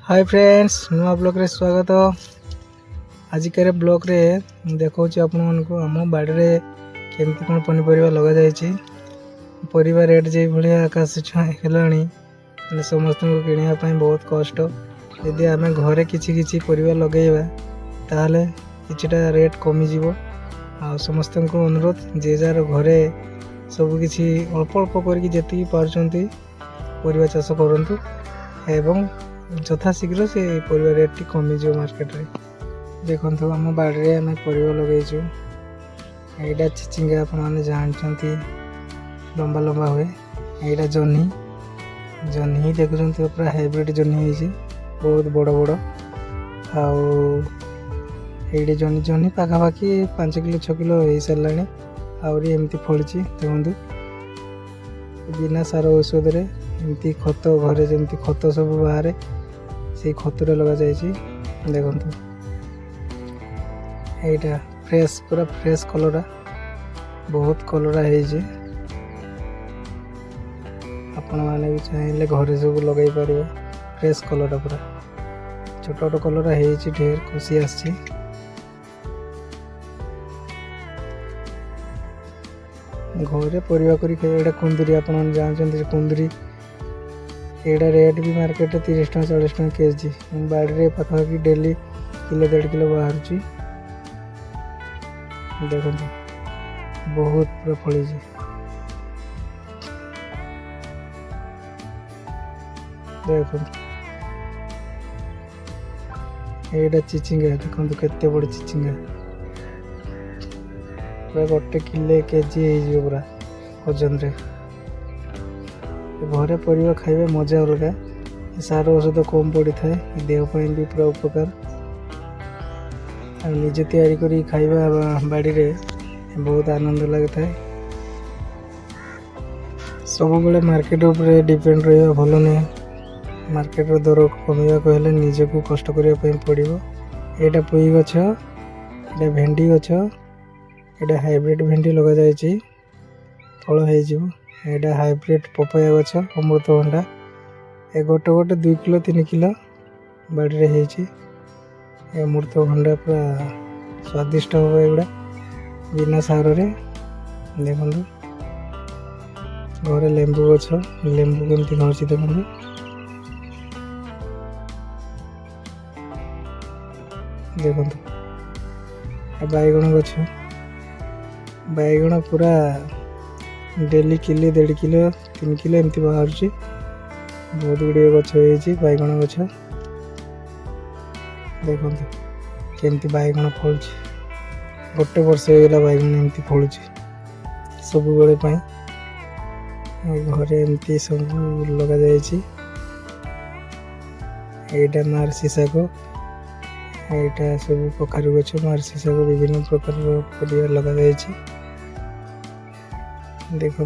Hi friends नुआ blog रे स्वागत। आजिकार ब्लॉग रे देखा आपण को आम बाड़ी रे केमती कौन पनीपरिया लगा जाइए। परिवा रेट जो भाई आकाश छुआ हेलानी समस्त को किणापी बहुत कष्ट। यदि आम घरे किसी परिवा लगेगा ताहले किछिटा रेट कमिज। आ समस्त को अनुरोध जे जार घरे सबकि अल्प अल्प करती पार्टी परिवा चाष करूँ एवं यथा शीघ्र से परिवा रेट टी कमिज मार्केट रे। देखो आम बाड़ी आम परिवा लगेचु। यहाँ चिचिंगा आपने जानते लंबा लंबा हुए। यहाँ जह्नी जह्नी देखुं पूरा हाइब्रिड जह्नी हो बहुत बड़ बड़। आईटी जह्नी जह्नी पाखापाखि 5 किलो 6 किलो हो सारा आहरी एमती फली। देखु बिना सार औषध एमती खत घरे जमी खत सब बाहर से खतरे लगा जाइए। देखो यहाँ फ्रेश पूरा फ्रेश कलरा बहुत कलरा है। आपण मैंने भी चाहिए घरे सब लगे पारे फ्रेश कलरा पूरा छोट छोट कलरा है ढेर खुशी आसी। घरे परिवा करी खाइबा कुंदरी आप जानते कुंदरी एटा रेट भी मार्केट 30 टका 40 टका केजी। बाड़ी पाखापाखि डेली किलो 1.5 किलो बाहर। देखो बहुत पूरा फली। देखो एटा चिचिंगा देखो केते बड़ चिचिंगा पूरा 1 किलो केजी हो पूरा वजन रे। घरे परिवा खाइबा मजा अलग। सार औषध कम पड़ी था देहपाई भी पूरा उपकार। निजे तैयारी करी खाइबा बाड़ी रे बहुत आनंद लगता है। सब बेले मार्केट ऊपर डिपेंड रहा भल नहीं। मार्केट दर कमिया कहले निजे को कष्ट करने पड़ो। यहाँ पुई गछ यहाँ भेंडी गछ यहाँ हाइब्रिड भेंडी लगा जाइए फल हो। यहाँ हाइब्रिड पपाया गछ अमृतभंडा ए गोटे गोटे 2 किलो 3 किलो बाड़ी रे है। अमृतभंडा पूरा स्वादिष्ट हम एगुड़ा बिना सार रे। देखो घरे लेंबू गछ लेंबू केमती धरती देखो। देखो बैगण गछ बैगण पूरा डेली किलो 1.5 किलो 3 किलो एमती बाहर। बहुत गुड़िया गछ हो बैगण गछ। देखो केमती बैगण फल गोटे वर्ष होगा बैगण एमती फल सब बेले घरे एमती सब लगा जाइए। यहाँ मार्सी शाग यहाँ सब कखारू गछ मार्सी शाग विभिन्न प्रकार परिवार लगा जाइए। देखो